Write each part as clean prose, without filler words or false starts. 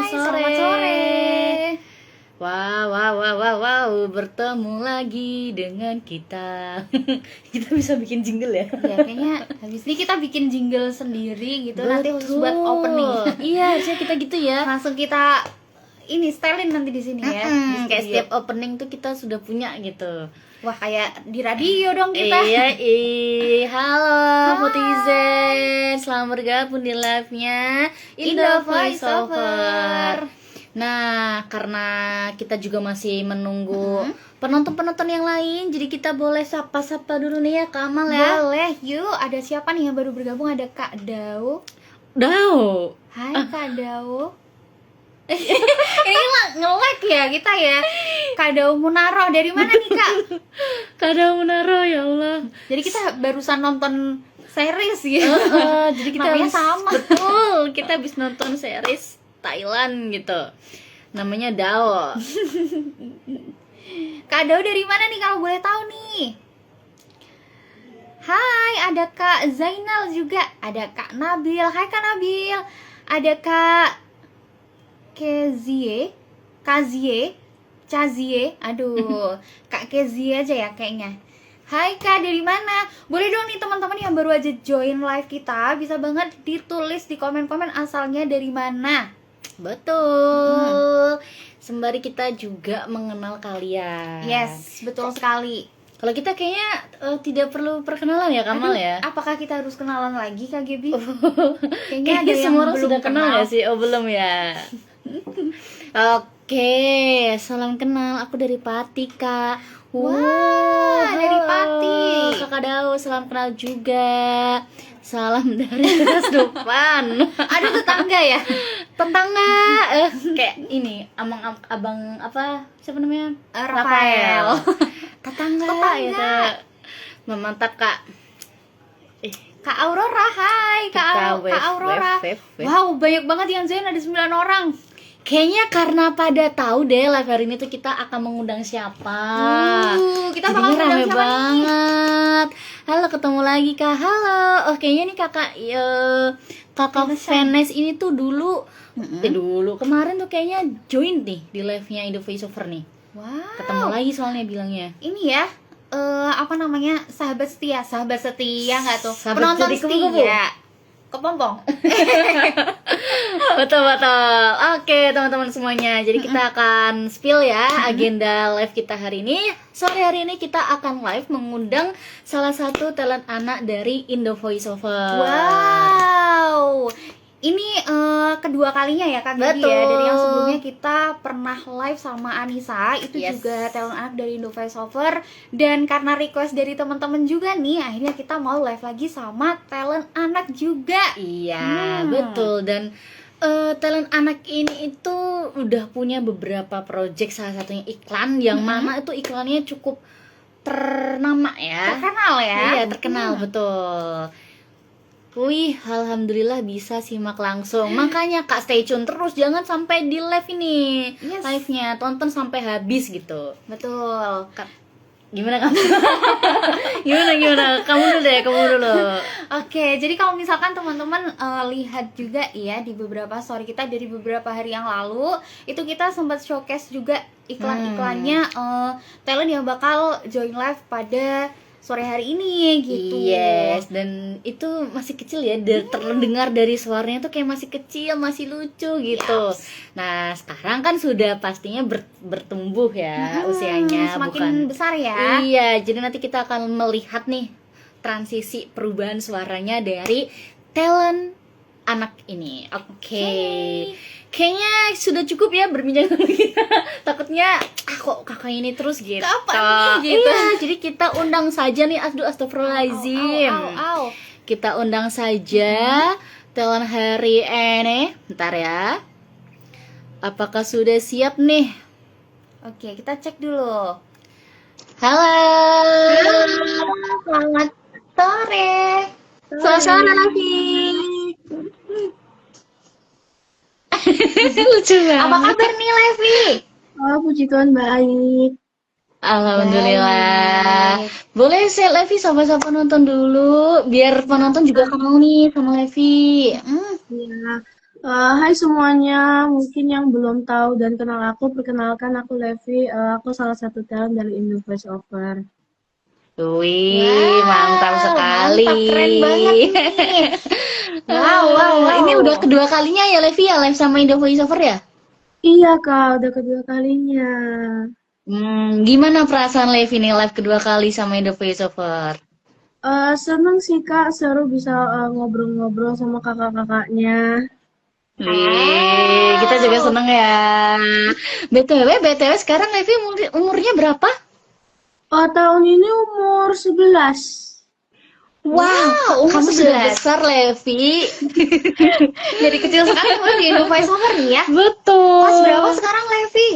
selamat sore. Wow, bertemu lagi dengan kita. Kita bisa bikin jingle ya? Ya kayaknya habis ini kita bikin jingle sendiri gitu. Nanti khusus buat Betul. opening. Iya, harusnya kita gitu ya. Langsung kita ini stylein nanti di sini ya. Di Kayak studio. setiap opening tuh kita sudah punya gitu. Wah, kayak di radio dong kita. Iya, halo Motizen, selamat bergabung di live-nya Indo Voiceover. Nah, karena kita juga masih menunggu penonton-penonton yang lain, jadi kita boleh sapa-sapa dulu nih ya, Kak Amal ya. Boleh, yuk. Ada siapa nih yang baru bergabung? Ada Kak Dau. Dau. Hai Kak Dau. Ini mah nge-lag ya kita ya. Kak Dau Munaro dari mana nih Kak? Kak Dau Munaro, ya Allah. Jadi kita barusan nonton series ya. Jadi kita Namanya habis, sama. betul, kita habis nonton series Thailand gitu. Namanya Dao. Kak Dau dari mana nih kalau boleh tahu nih? Hai, ada Kak Zainal juga. Ada Kak Nabil. Hai Kak Nabil. Ada Kak Cazie. Aduh, Kak Cazie aja ya kayaknya. Hai Kak, dari mana? Boleh dong nih teman-teman yang baru aja join live kita, bisa banget ditulis di komen-komen asalnya dari mana. Betul. Sembari kita juga mengenal kalian. Yes, betul sekali. Kalau kita kayaknya tidak perlu perkenalan ya, Kamal Aduh, ya. apakah kita harus kenalan lagi Kak Gebi? Kayaknya ada yang semua orang belum sudah kenal ya sih. Oh, belum ya. Oke, salam kenal. Aku dari Pati, Kak. Wah, dari Pati. Kakak Dau, salam kenal juga. Salam dari teras depan. Aduh, tetangga ya? Tetangga. Kayak ini, abang apa? Siapa namanya? Rafael. Tetangga. Tetangga. Mantap, Kak. Kak Aurora, hai Kak Aurora. Wow, banyak banget yang join, ada 9 orang. Kayaknya karena pada tahu deh live hari ini tuh kita akan mengundang siapa. Kita bakal Jadinya undang rame siapa banget. Halo, ketemu lagi Kak. Halo. Oh, kayaknya nih kakak Vanes ini tuh dulu kemarin tuh kayaknya join nih di live-nya Indo Voiceover nih. Wow. Ketemu lagi soalnya bilangnya. Ini ya, apa namanya, sahabat setia nggak tuh? Sahabat Penonton jadi kupu-kupu. setia. Kepompong. Betul. Oke, teman-teman semuanya. Jadi kita akan spill ya agenda live kita hari ini. Sore hari ini kita akan live mengundang salah satu talent anak dari Indo Voiceover. Wow. Ini kedua kalinya ya Kak Gigi ya. Dari yang sebelumnya kita pernah live sama Anissa, itu juga talent anak dari Indo Voiceover. Dan karena request dari teman-teman juga nih, akhirnya kita mau live lagi sama talent anak juga. Iya, betul. Dan talent anak ini itu udah punya beberapa project, salah satunya iklan yang mana itu iklannya cukup ternama ya. Terkenal ya. Iya, terkenal, betul. Wih, alhamdulillah bisa simak langsung. Makanya Kak stay tune terus, jangan sampai di live ini. Yes. Live-nya tonton sampai habis gitu. Betul. Gimana kamu? Gimana? Kamu dulu. Oke, jadi kalau misalkan teman-teman lihat juga ya di beberapa story kita dari beberapa hari yang lalu, itu kita sempat showcase juga iklan-iklannya talent yang bakal join live pada sore hari ini gitu. Yes, dan itu masih kecil ya, terdengar dari suaranya tuh kayak masih kecil, masih lucu gitu. Yes. Nah, sekarang kan sudah pastinya bertumbuh ya usianya, semakin besar ya. Iya, jadi nanti kita akan melihat nih transisi perubahan suaranya dari talent anak ini. Oke. Kayaknya sudah cukup ya berbincang sama kita. Takutnya kok kakak ini terus gitu. Kapan nih gitu? Iya, jadi kita undang saja nih. Astagfirullahaladzim. Au. Kita undang saja talent hari ini. Bentar ya. Apakah sudah siap nih? Oke, kita cek dulu. Halo. Selamat sore. Selamat sore lagi. Lucu banget. Apa kabar nih Levi? Oh, puji Tuhan baik. Alhamdulillah. Boleh saya Levi sapa-sapa nonton dulu biar penonton juga kenal nih sama Levi. Ya, Hai semuanya, mungkin yang belum tahu dan kenal aku, perkenalkan aku Levi. Aku salah satu talent dari Indo Voice Over. Wih, mantap sekali. Mantap, keren banget nih. Wow. Ini udah kedua kalinya ya Levi ya live sama Indo Voice Over ya? Iya Kak, udah kedua kalinya. Gimana perasaan Levi nih live kedua kali sama Indo Voice Over? Seneng sih Kak, seru bisa ngobrol-ngobrol sama kakak-kakaknya. Wih, kita juga seneng ya. BTW sekarang Levi umurnya berapa? Tahun ini umur 11. Wow, umur kamu sudah 11. besar Levi. Jadi kecil sekali kamu di Indo Voice Over nih ya. Betul. Kelas berapa sekarang Levi?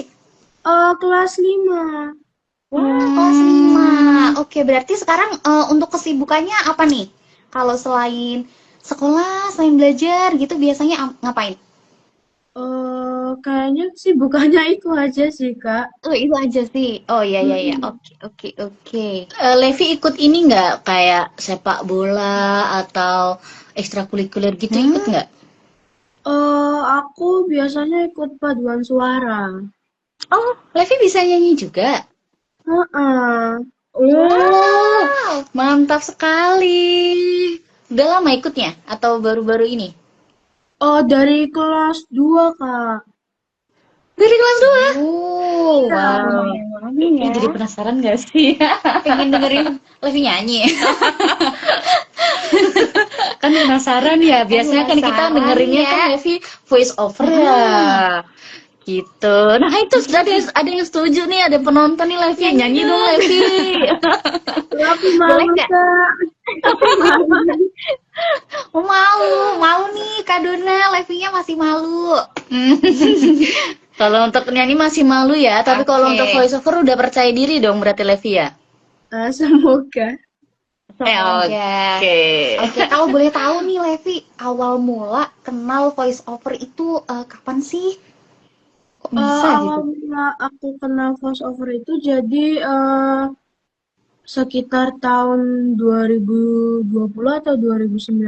Kelas 5. Kelas 5. Oke, berarti sekarang untuk kesibukannya apa nih? Kalau selain sekolah, selain belajar gitu biasanya ngapain? Kayaknya sih bukannya itu aja sih Kak. Oh, itu aja sih. Oh, iya. Mm-mm. Oke. Levi ikut ini nggak kayak sepak bola atau ekstrakurikuler gitu ikut nggak? Aku biasanya ikut paduan suara. Oh, Levi bisa nyanyi juga. Heeh. Oh, mantap sekali. Udah lama ikutnya atau baru-baru ini? Dari kelas 2 Kak. Dari kelas 2. Oh, Wow. lumayan lama ya. Jadi penasaran gak sih? Pengen dengerin Levi nyanyi. Kan penasaran ya. Biasanya kan kita Penasaran dengerinnya ya. kan Levi voice over ya. Gitu. Nah itu sudah ada yang setuju nih, ada penonton nih Levi. Nyanyi dong Levi. Aku Boleh malu nggak? Kak. Oh, malu nih Kak Dona, Levinya masih malu. Kalau untuk nyanyi masih malu ya, tapi kalau Oke. untuk voice over udah percaya diri dong berarti Levi ya. Semoga. Semoga. Oke, kalau boleh tahu nih Levi, awal mula kenal voice over itu kapan sih? Kok bisa gitu? Awal mula aku kenal voice over itu jadi sekitar tahun 2020 atau 2019.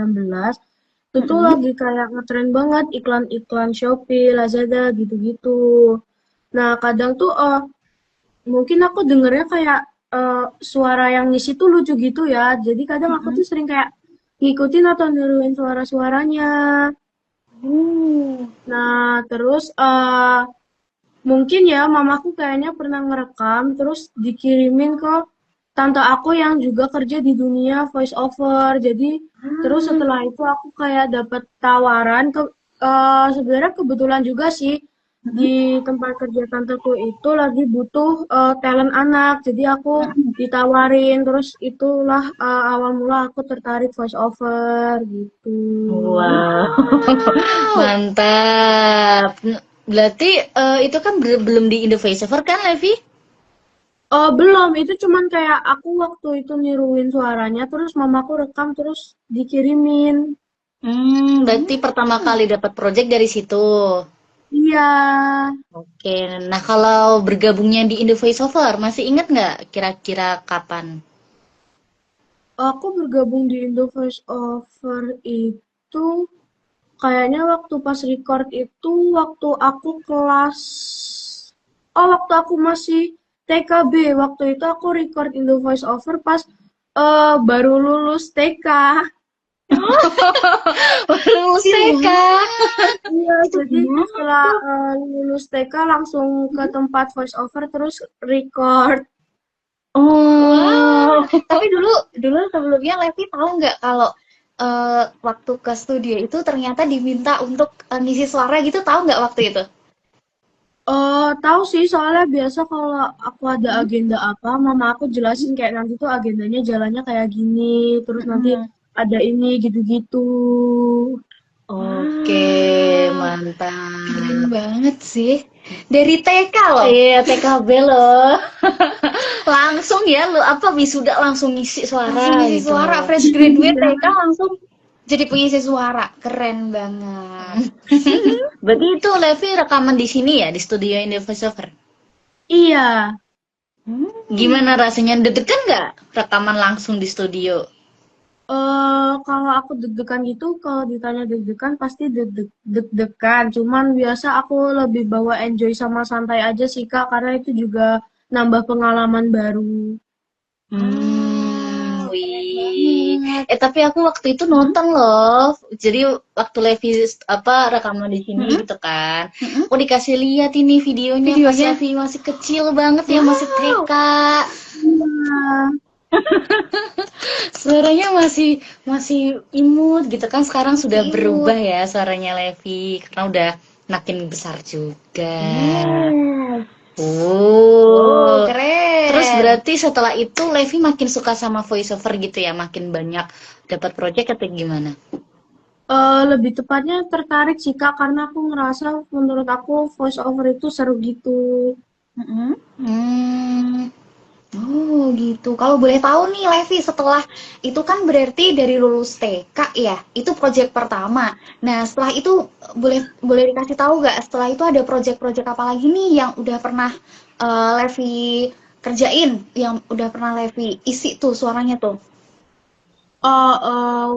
Itu tuh lagi kayak ngetren banget iklan-iklan Shopee, Lazada gitu-gitu. Nah, kadang tuh mungkin aku dengernya kayak suara yang ngisi tuh lucu gitu ya. Jadi kadang aku tuh sering kayak ngikutin atau niruin suara-suaranya. Nah, terus mungkin ya mamaku kayaknya pernah ngerekam terus dikirimin ke tante aku yang juga kerja di dunia voice over. Jadi terus setelah itu aku kayak dapat tawaran sebenarnya kebetulan juga sih di tempat kerja tanteku itu lagi butuh talent anak. Jadi aku ditawarin terus itulah awal mula aku tertarik voice over gitu. Wow, mantap. Berarti itu kan belum di Indo Voice Over kan Levi? Belum, itu cuman kayak aku waktu itu niruin suaranya, terus mamaku rekam, terus dikirimin. Berarti pertama kali dapat project dari situ. Iya, Oke, nah kalau bergabungnya di Indo Voice Over, masih inget nggak kira-kira kapan? aku bergabung di Indo Voice Over itu kayaknya waktu pas record itu waktu aku kelas, waktu aku masih TKB, waktu itu aku record Indo Voice Over pas baru lulus TK. Lulus TK. Iya, jadi setelah lulus TK langsung ke tempat voice over terus record. Oh, Tapi dulu sebelumnya Levi tahu nggak kalau waktu ke studio itu ternyata diminta untuk ngisi suara gitu, tahu nggak waktu itu? Tahu sih soalnya biasa kalau aku ada agenda apa, mama aku jelasin kayak nanti tuh agendanya jalannya kayak gini, terus nanti ada ini gitu-gitu. oke, Wah, mantap. keren banget sih. Dari TK loh. Iya, TKB loh. Langsung ya, lu apa wisuda langsung ngisi suara Langsung ngisi gitu. suara, fresh graduate TK langsung jadi pengisi suara. Keren banget. Berarti itu Levi rekaman di sini ya, di studio Indo Voice Over. Iya, Gimana rasanya? Deg-degan nggak rekaman langsung di studio? Kalau aku deg-degan gitu, kalau ditanya deg-degan pasti deg-degan. Cuman biasa aku lebih bawa enjoy sama santai aja sih Kak, karena itu juga nambah pengalaman baru. Keren Wih. banget. Tapi aku waktu itu Mm-mm, nonton loh. Jadi waktu Levi apa rekaman di sini mm-mm, gitu kan. mm-mm. Aku dikasih lihat ini videonya pas Videonya, Levi masih kecil banget ya, masih wow. TK. Iya. Suaranya masih masih imut gitu kan. Sekarang Masih sudah imut. berubah ya suaranya Levi karena udah makin besar juga. Yes. Oh, Oh. Terus keren. berarti setelah itu Levi makin suka sama voiceover gitu ya, makin banyak dapat project atau gimana? Lebih tepatnya tertarik sih Kak, karena aku ngerasa menurut aku voice over itu seru gitu. Mm-mm. Hmm. Oh gitu. Kalau boleh tahu nih Levi, setelah itu kan berarti dari lulus TK ya, itu project pertama. Nah setelah itu boleh boleh dikasih tahu nggak? Setelah itu ada project-project apa lagi nih yang udah pernah Levi kerjain, yang udah pernah Levi isi tuh suaranya tuh.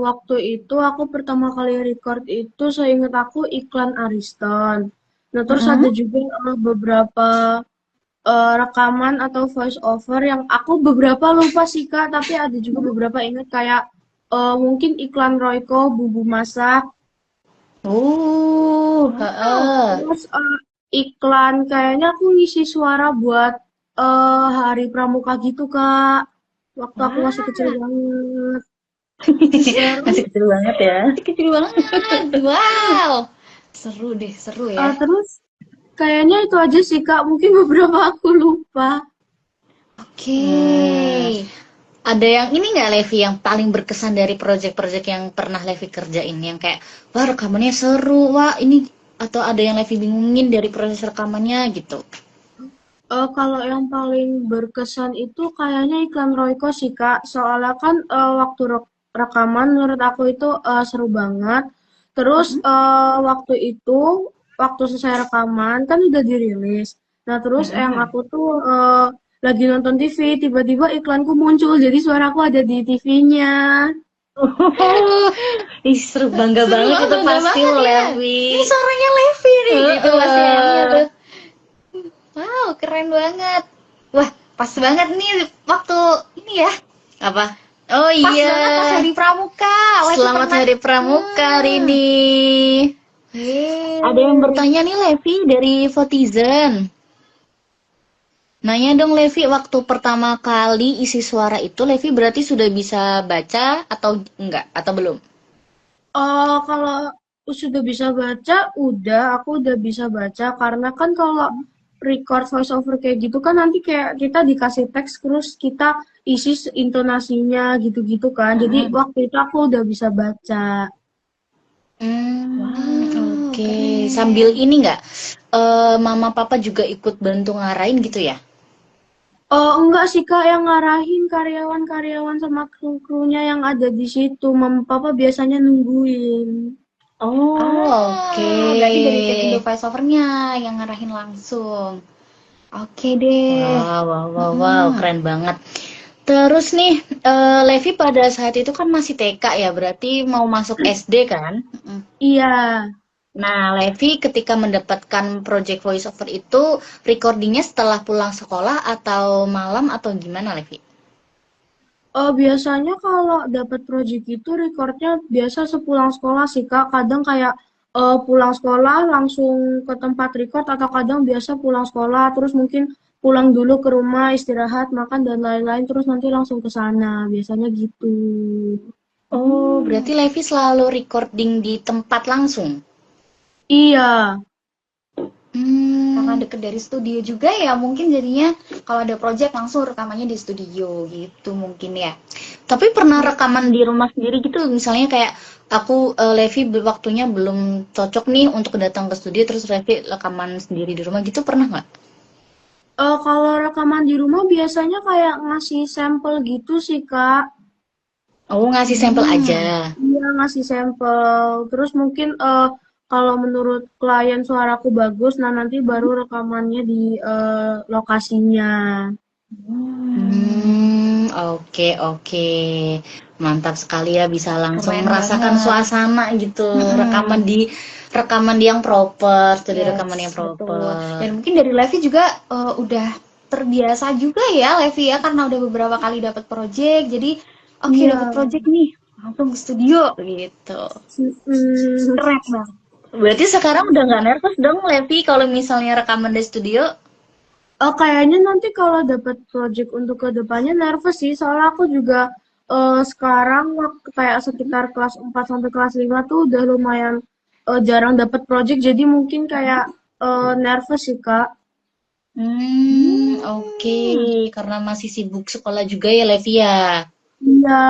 Waktu itu aku pertama kali record itu seingat aku iklan Ariston. Nah, terus ada Mm-mm. juga beberapa rekaman atau voice over yang aku beberapa lupa sih Kak, tapi ada juga beberapa ingat kayak mungkin iklan Royco bumbu masak, Wow. Heeh. terus iklan kayaknya aku ngisi suara buat hari pramuka gitu Kak, waktu aku masih kecil Wah. banget. Masih Terus kecil banget ya. Kecil banget. Wow. Seru deh, seru ya. terus kayaknya itu aja sih Kak, mungkin beberapa aku lupa. Oke. Hmm. Ada yang ini nggak Levi yang paling berkesan dari project-project yang pernah Levi kerjain yang kayak wah rekamannya seru, wah ini atau ada yang Levi bingungin dari proses rekamannya gitu. Kalau yang paling berkesan itu kayaknya iklan Royco sih Kak. Soalnya kan waktu rekaman menurut aku itu seru banget. Terus Mm-mm. waktu itu, waktu selesai rekaman kan udah dirilis. Nah terus yang Mm-mm. aku tuh lagi nonton TV, tiba-tiba iklanku muncul. Jadi suaraku ada di TV-nya. Ih, seru bangga banget Wah, itu bangga pasti banget lo ya. Levi. Ini suaranya Levi nih, gitu kasihannya Heeh. tuh. Wow, keren banget. Wah, pas banget nih waktu ini ya. Apa? Oh Pas iya, banget pas hari pramuka. Levi selamat pernah. Hari Pramuka hari ini. Ada yang Yeay. bertanya nih Levi dari Votizen. Nanya dong Levi, waktu pertama kali isi suara itu Levi berarti sudah bisa baca atau enggak? Atau belum? Kalau sudah bisa baca, aku udah bisa baca karena kan kalau record voice over kayak gitu kan nanti kayak kita dikasih teks terus kita isi intonasinya gitu-gitu kan. Jadi Mm-mm. waktu itu aku udah bisa baca. Wow, Oke. Sambil keren. ini enggak? Mama papa juga ikut bantu ngarahin gitu ya? Enggak sih Kak, yang ngarahin karyawan-karyawan sama kru-krunya yang ada di situ. Mama Papa biasanya nungguin. Oh, oke. Berarti dari tim Indo Voiceover-nya yang ngarahin langsung. Oke deh. Wow, wow, wow, wow, Mm-mm. keren banget. Terus nih, Levi pada saat itu kan masih TK ya, berarti mau masuk SD kan? Mm-mm. Iya. Nah, Levi ketika mendapatkan project voiceover itu recordingnya setelah pulang sekolah atau malam atau gimana, Levi? Biasanya kalau dapat project itu recordnya biasa sepulang sekolah sih Kak. Kadang kayak pulang sekolah langsung ke tempat record atau kadang biasa pulang sekolah terus mungkin pulang dulu ke rumah istirahat, makan dan lain-lain terus nanti langsung ke sana. Biasanya gitu. Oh, Hmm. berarti Levi selalu recording di tempat langsung? Iya. Karena Hmm, deket dari studio juga ya, mungkin jadinya kalau ada project langsung rekamannya di studio gitu mungkin ya. tapi pernah rekaman di rumah sendiri gitu, misalnya kayak aku Levi waktunya belum cocok nih untuk datang ke studio, terus Levi rekaman sendiri di rumah gitu pernah nggak? Kalau rekaman di rumah biasanya kayak ngasih sampel gitu sih Kak. Oh, ngasih sampel aja. Hmm. Iya, ngasih sampel. Terus mungkin kalau menurut klien suaraku bagus, nah nanti baru rekamannya di lokasinya. Hmm. Oke, oke. Mantap sekali ya bisa langsung Keren merasakan banget. suasana gitu. Rekaman di yang proper, studi rekaman yang Betul. proper. Dan mungkin dari Levi juga udah terbiasa juga ya Levi ya karena udah beberapa kali dapat project. Jadi oke Iya. dapat project nih langsung ke studio gitu. Mm-mm. Keren banget. Berarti sekarang udah nggak nervous dong, Levi, kalau misalnya rekaman di studio? Kayaknya nanti kalau dapat project untuk kedepannya nervous sih, soalnya aku juga sekarang waktu kayak sekitar kelas 4 sampai kelas 5 tuh udah lumayan jarang dapat project, jadi mungkin kayak nervous sih, Kak. Oke. Karena masih sibuk sekolah juga ya, Levi ya. Iya.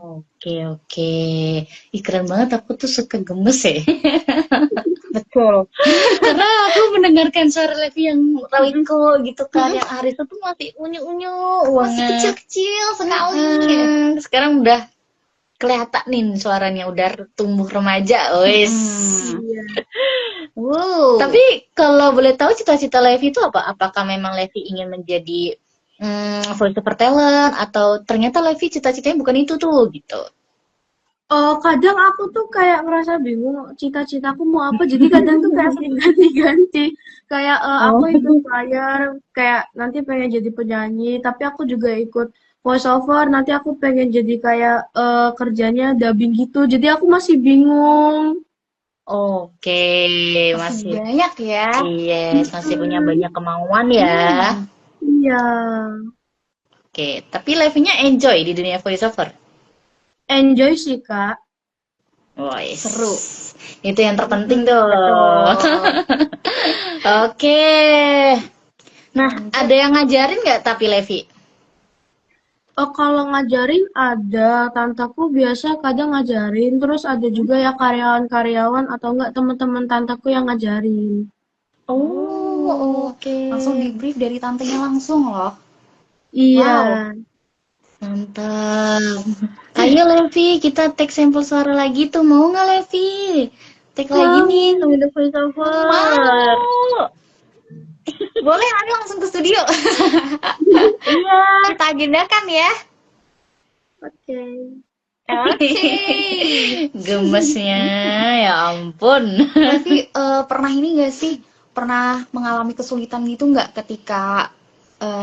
Oke, oke. Ih, keren banget. Aku tuh suka gemes ya. Betul. Karena aku mendengarkan suara Levi yang rawiko gitu kan. Yang Aris tuh masih unyu-unyu Masih banget. kecil-kecil sekali. Sekarang udah kelihatan nih suaranya udah tumbuh remaja, wes. Iya. Wow. Tapi kalau boleh tahu cita-cita Levi itu apa? Apakah memang Levi ingin menjadi voice over talent atau ternyata Levi cita-citanya bukan itu tuh gitu? Kadang aku tuh kayak ngerasa bingung cita-citaku mau apa, jadi kadang tuh kayak sering ganti-ganti. Kayak aku ikut choir, kayak nanti pengen jadi penyanyi, tapi aku juga ikut voice over, nanti aku pengen jadi kayak kerjanya dubbing gitu. Jadi aku masih bingung. Oke, Masih masih banyak ya. yes, masih punya banyak kemauan ya. Iya, Oke, tapi Levi-nya enjoy di dunia voice over. enjoy sih, Kak. Woi, Seru. itu yang terpenting tuh. Oke. Nah, ada yang ngajarin nggak tapi Levi? Kalau ngajarin ada, tantaku biasa kadang ngajarin, terus ada juga ya karyawan-karyawan atau enggak teman-teman tantaku yang ngajarin. Oh, oke. langsung di brief dari tantenya langsung loh. Iya. Wow. Mantap. Ayo Levi, kita take sampel suara lagi tuh. Mau nggak Levi? Take lagi nih sama The Voice Over. Mau. Boleh nanti langsung ke studio. Iya. Kita agendakan ya. Oke. Oke. Gemesnya, ya ampun. Tapi pernah ini gak sih? Pernah mengalami kesulitan gitu nggak ketika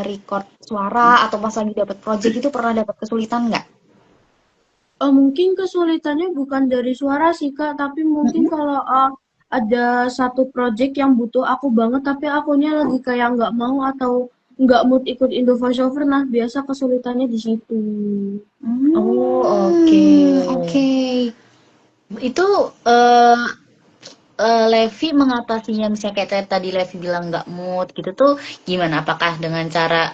record suara atau pas lagi dapat project itu pernah dapat kesulitan nggak? Mungkin kesulitannya bukan dari suara sih, Kak, tapi mungkin kalau ada satu project yang butuh aku banget, tapi akunya lagi kayak nggak mau atau nggak mood ikut Indo Voice Over, nah biasa kesulitannya di situ. Oh, oke. Oke. Itu Levi mengatasinya misalnya kayak tadi Levi bilang nggak mood gitu tuh gimana? Apakah dengan cara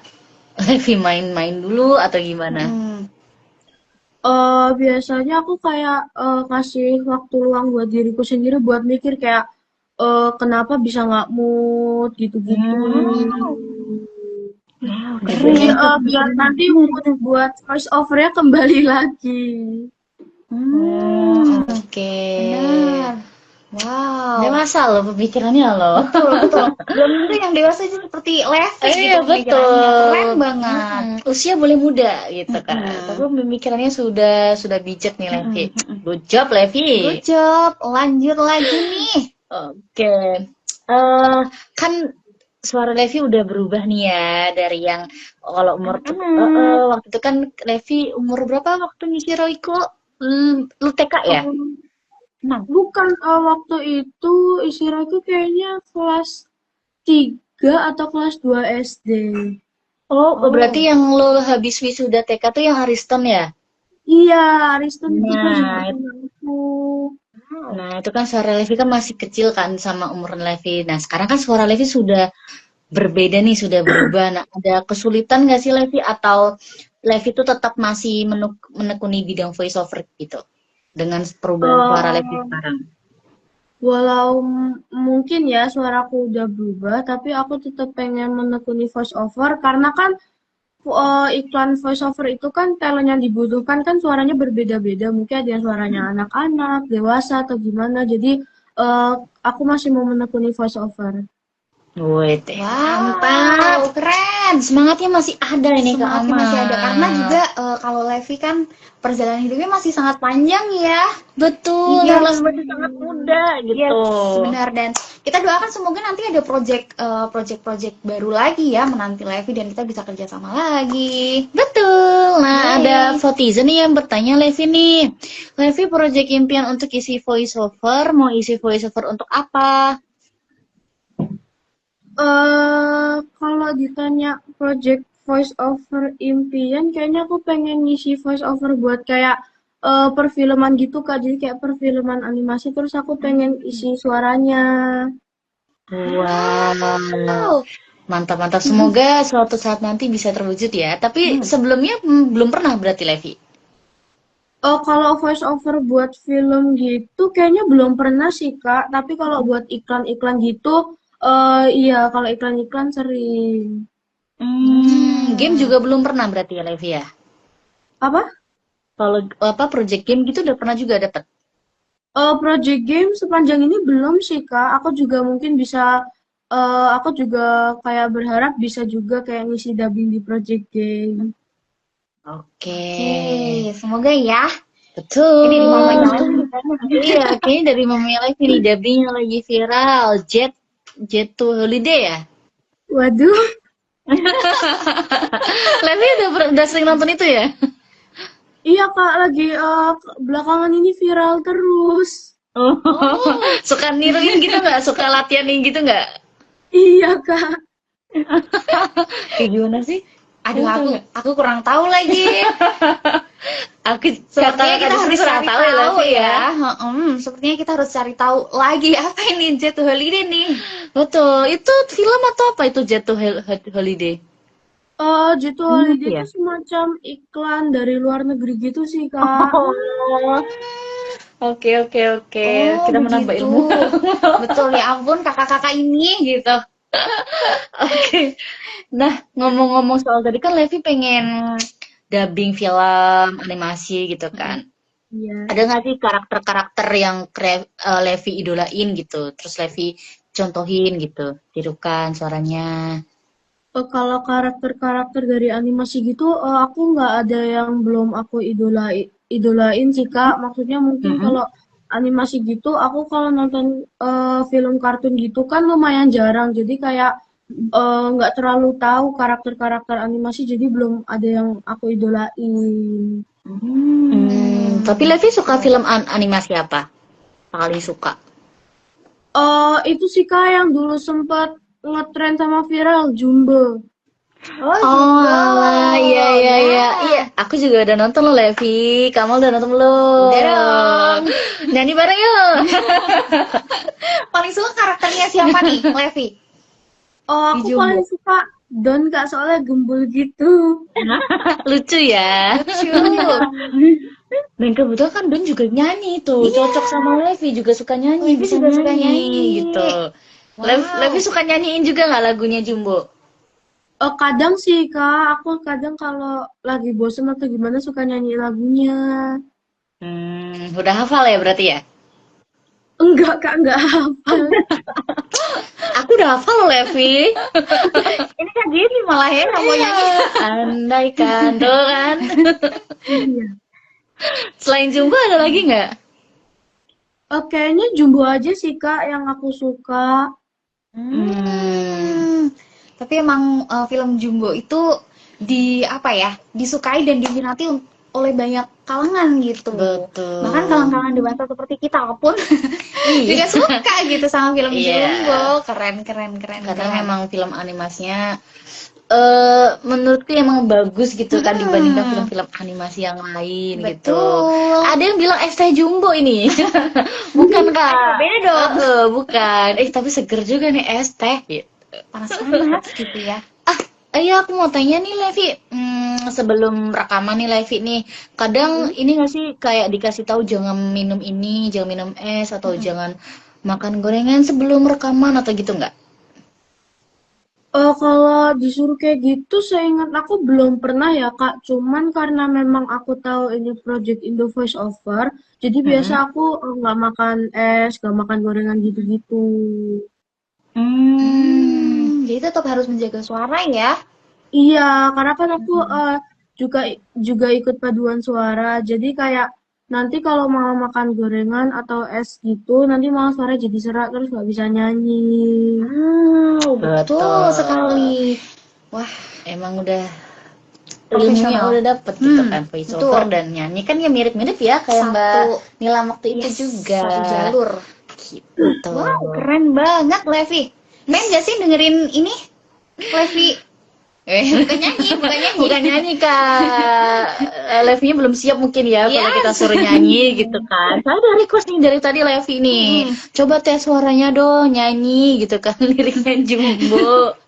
Levi main-main dulu atau gimana? Biasanya aku kayak kasih waktu luang buat diriku sendiri buat mikir kayak kenapa bisa nggak mood gitu-gitu. Jadi biar nanti mood buat voice overnya kembali lagi. Oke. Benar. Wow. Dewasa loh pemikirannya loh. Betul. Belum tentu yang dewasa itu seperti Levi gitu Iya pemikirannya. betul. Keren banget. Usia boleh muda gitu kan. Tapi pemikirannya sudah bijak nih Levi. Good job Levi. Good job. Lanjut lagi nih. Oke. Kan suara Levi udah berubah nih ya dari yang kalau umur waktu itu kan Levi umur berapa waktu ngisi Royko? Lu TK ya? Bukan, waktu itu istirahatku kayaknya kelas 3 atau kelas 2 SD. Oh, berarti yang lo habis wisuda TK tuh yang Ariston ya? Iya, Ariston itu juga Nah, aku. nah, itu kan suara Levi kan masih kecil kan sama umur Levi. Nah, sekarang kan suara Levi sudah berbeda nih, sudah berubah. Nah, ada kesulitan nggak sih Levi atau Levi itu tetap masih menekuni bidang voice over gitu dengan perubahan suara Levi sekarang? Walau mungkin ya suaraku udah berubah, tapi aku tetap pengen menekuni voice over karena kan iklan voice over itu kan talent yang dibutuhkan kan suaranya berbeda-beda. Mungkin ada yang suaranya anak-anak, dewasa atau gimana. Jadi aku masih mau menekuni voice over. Wih, Wow, keren. semangatnya masih ada ini Kak Semangatnya Ama. masih ada karena juga kalau Levi kan perjalanan hidupnya masih sangat panjang ya. Betul, Iya, masih sangat muda gitu. Yes, benar, dan kita doakan semoga nanti ada project baru lagi ya menanti Levi dan kita bisa kerja sama lagi. Betul. Nah, Yeay. ada Votizen nih yang bertanya Levi nih. Levi project impian untuk isi voice over, mau isi voice over untuk apa? Kalau ditanya project voice over impian, kayaknya aku pengen ngisi voice over buat kayak perfilman gitu Kak. Jadi kayak perfilman animasi terus aku pengen isi suaranya. Wow. Mantap-mantap. Semoga suatu saat nanti bisa terwujud ya. Tapi sebelumnya belum pernah berarti Levi. Kalau voice over buat film gitu kayaknya belum pernah sih Kak. Tapi kalau buat iklan-iklan gitu, iya kalau iklan-iklan sering. Game juga belum pernah berarti ya Levi ya. Apa? Kalau project game gitu udah pernah juga dapat. Project game sepanjang ini belum sih Kak. Aku juga mungkin bisa, aku juga kayak berharap bisa juga kayak ngisi dubbing di project game. Oke. Semoga ya. Betul. Ini di mamanya lagi. Iya, kayaknya dari mamanya lagi nih dubbingnya lagi viral. Jet to Holiday ya. Waduh, Levi udah sering nonton itu ya? iya Kak lagi belakangan ini viral terus. Suka niruin gitu nggak? Suka latihanin gitu nggak? Iya Kak. Kayak gimana sih? Aduh, aku kurang tahu lagi. Aku Sepertinya kita harus kurang cari tahu ya tahu Levi ya. Sepertinya kita harus cari tahu lagi apa ini Jet to Holiday nih. Betul. Itu film atau apa itu Jet to Holiday? Jitu Holiday ya? itu semacam iklan dari luar negeri gitu sih Kak. Oke. Kita menambah begitu. ilmu. Betul, ya ampun kakak-kakak ini gitu. Oke. Nah, ngomong-ngomong soal tadi kan Levi pengen dubbing film animasi gitu kan. Iya. Ada nggak sih karakter-karakter yang Levi idolain gitu? Terus Levi contohin gitu, tirukan suaranya. Kalau karakter-karakter dari animasi gitu, aku nggak ada yang belum aku idolain sih Kak. Maksudnya mungkin kalau animasi gitu, aku kalau nonton film kartun gitu kan lumayan jarang. Jadi kayak nggak terlalu tahu karakter-karakter animasi, jadi belum ada yang aku idolain. Tapi Levi suka film animasi apa? Paling suka? Itu sih Kak yang dulu sempat ngetren sama viral, Jumbo. Oh, alah, iya. Aku juga udah nonton lo, Levi. Kamu udah nonton belum? Udah dong. Nyanyi bareng yuk. Paling suka karakternya siapa nih, Levi? Aku Di Jumbo. paling suka Don Kak, soalnya gembul gitu. Lucu ya. Lucu. Dan kebetulan kan Don juga nyanyi tuh. Cocok sama Levi, juga suka nyanyi. Levi bisa juga suka nyanyi. gitu. Wow. Levi suka nyanyiin juga nggak lagunya Jumbo? Kadang sih Kak, aku kadang kalau lagi bosen atau gimana suka nyanyi lagunya. Udah hafal ya berarti ya? Enggak Kak, enggak hafal. Aku udah hafal loh, Levi. Ini kan gini malah ya mau nyanyi. Andaikan tuh kan. Iya. Selain Jumbo ada lagi nggak? Kayaknya Jumbo aja sih Kak yang aku suka. Tapi emang film Jumbo itu disukai dan diminati oleh banyak kalangan gitu. Betul. Bahkan kalangan dewasa seperti kita pun juga suka gitu sama film Jumbo. Keren. Karena memang film animasinya menurutku emang bagus gitu kan dibandingkan film-film animasi yang lain gitu. Ada yang bilang es teh Jumbo ini. Bukan Kak. Beda dong. Bukan. Tapi seger juga nih es teh gitu. Panas gitu ya. Iya, aku mau tanya nih Levi, sebelum rekaman nih Levi nih, kadang ini nggak sih kayak dikasih tahu jangan minum ini, jangan minum es atau jangan makan gorengan sebelum rekaman atau gitu nggak? Kalau disuruh kayak gitu, seingat aku belum pernah ya Kak. Cuman karena memang aku tahu ini project Indo Voice Over, jadi biasa aku nggak makan es, nggak makan gorengan gitu-gitu. Jadi tetap harus menjaga suara ya. Iya, karena kan aku juga juga ikut paduan suara. Jadi kayak nanti kalau mau makan gorengan atau es gitu, nanti malah suara jadi serak terus nggak bisa nyanyi. Betul Betul. sekali. Wah, Emang udah ilmunya profesional. udah dapet gitu Hmm, kan, voice over betul. dan nyanyi kan ya mirip-mirip ya kayak Mbak Satu, Nila waktu itu yes, juga. satu jalur. Gitu. Wow, keren banget Levi. Main gak sih dengerin ini, Levi? Bukan nyanyi, bukan nyanyi. Bukan nyanyi Kak. Levi belum siap mungkin ya kalau kita Yes. suruh nyanyi gitu kan. Saya udah request nih dari tadi Levi nih. Mm-mm. Coba tes suaranya dong nyanyi gitu kan liriknya Jumbo.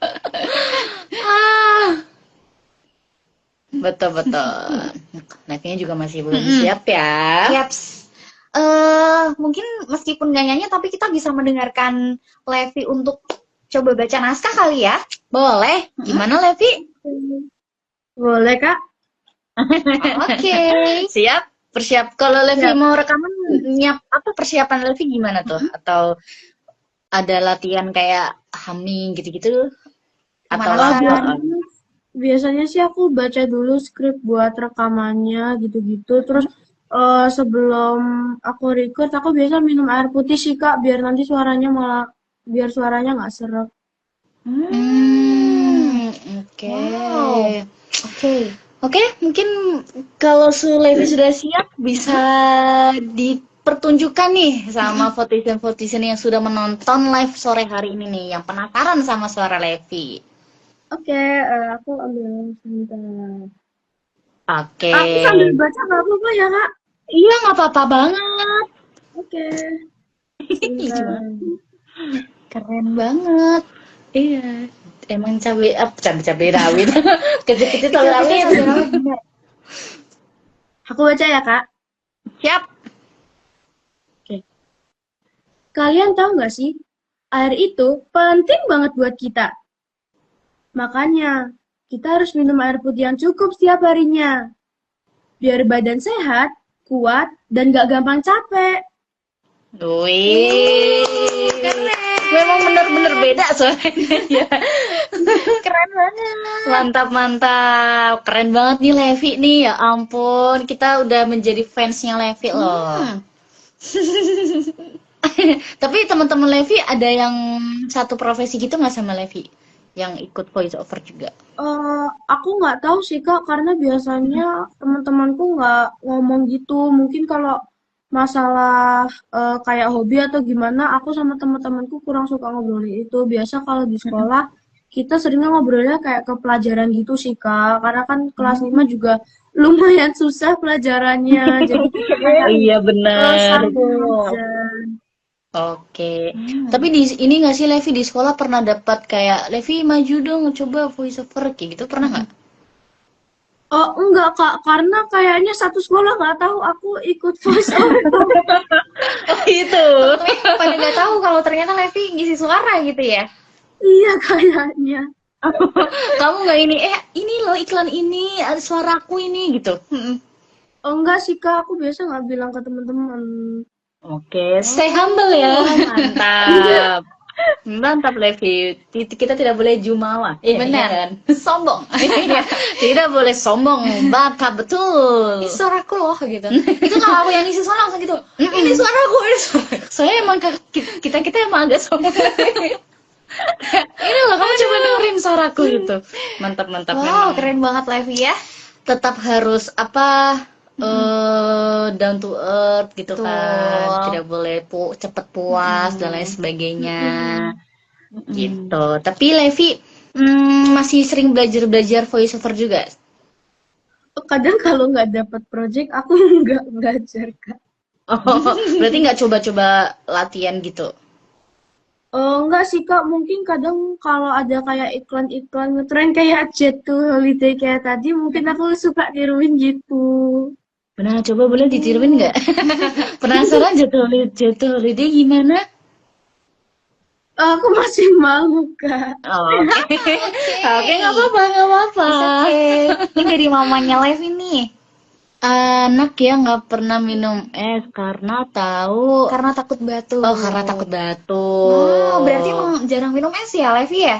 Ah, betul betul. Levi juga masih belum Mm-mm. siap ya. Yaps. Mungkin meskipun gak nyanyi, tapi kita bisa mendengarkan Levi untuk coba baca naskah kali ya. Boleh. Gimana Levi? Boleh, Kak? Oke. Siap? Persiap. Kalau Levi Siap. mau rekaman nyiap apa persiapan Levi gimana tuh? Atau ada latihan kayak humming gitu-gitu? Atau Pemanasan. apa? Biasanya sih aku baca dulu skrip buat rekamannya gitu-gitu. Terus sebelum aku record, aku biasa minum air putih sih, Kak, biar suaranya nggak serak. Hmm, oke. Wow. Oke. Oke, mungkin kalau Levi sudah siap bisa dipertunjukkan nih sama votisan-votisan yang sudah menonton live sore hari ini nih, yang penasaran sama suara Levi. Oke, aku ambil sebentar. Oke. Aku sambil baca nggak apa-apa ya, Kak? Iya, nggak apa-apa banget. Oke. Ih, Sebentar. Keren banget. Iya, emang cabai rawit. Kecil-kecil cabai rawit. Aku baca ya, Kak. Siap. Oke. Kalian tahu nggak sih, air itu penting banget buat kita. Makanya, kita harus minum air putih yang cukup setiap harinya. Biar badan sehat, kuat, dan gak gampang capek. Wih, Keren. memang benar-benar beda soalnya ya. Keren banget. Mantap, mantap. Keren banget nih Levi nih, ya ampun. Kita udah menjadi fansnya Levi loh. Tapi teman-teman Levi ada yang satu profesi gitu nggak sama Levi? Yang ikut voice over juga? Aku nggak tahu sih, Kak, karena biasanya teman-temanku nggak ngomong gitu. Mungkin kalau masalah kayak hobi atau gimana, aku sama teman-temanku kurang suka ngobrolin itu. Biasa kalau di sekolah, kita seringnya ngobrolnya kayak ke pelajaran gitu sih, Kak. Karena kan kelas 5 juga lumayan susah pelajarannya. Jadi kita kayak Iya benar. santai aja. Oke. Tapi di ini nggak sih Levi di sekolah pernah dapat kayak Levi maju dong coba voice over kayak gitu pernah nggak? Oh, enggak, Kak. Karena kayaknya satu sekolah nggak tahu aku ikut voice over. Oh itu. Tapi pada nggak tahu kalau ternyata Levi ngisi suara gitu ya. Iya, kayaknya. Kamu nggak ini loh iklan ini ada suaraku ini gitu. Oh, enggak sih, Kak. Aku biasa nggak bilang ke teman-teman. Oke, stay humble ya. Mantap. Mantap Levi. Kita tidak boleh jumawa. Iya, Benar. iya kan? Sombong. Tidak boleh sombong. Bapak betul. Ini suaraku loh gitu. Itu kalau aku yang ngisi suara langsung gitu. Ini suaraku, ini suaraku. Soalnya emang kita emang agak sombong. Ini loh kamu coba dengerin suaraku gitu. Mantap mantap Wow, memang. keren banget Levi ya. Tetap harus apa down to earth gitu Betul. kan. Tidak boleh cepet puas dan lain sebagainya. Gitu. Tapi Levi masih sering belajar voice over juga. Kadang kalau nggak dapat project, aku nggak belajar, Kak. Oh, berarti nggak coba-coba latihan gitu. Enggak sih, Kak. Mungkin kadang kalau ada kayak iklan-iklan ngetren kayak Jet to Holiday kayak tadi, mungkin aku suka niruin gitu. Benar, coba boleh ditiruin nggak? Penasaran jatuh holiday gimana? Aku masih mau, Kak. Oh, Oke, nggak apa-apa, nggak apa-apa. Oke. Ini dari mamanya Levi nih. Anak ya nggak pernah minum es karena tahu. Karena takut batuk. Oh, karena takut batuk. Wow, berarti emang jarang minum es ya Levi ya?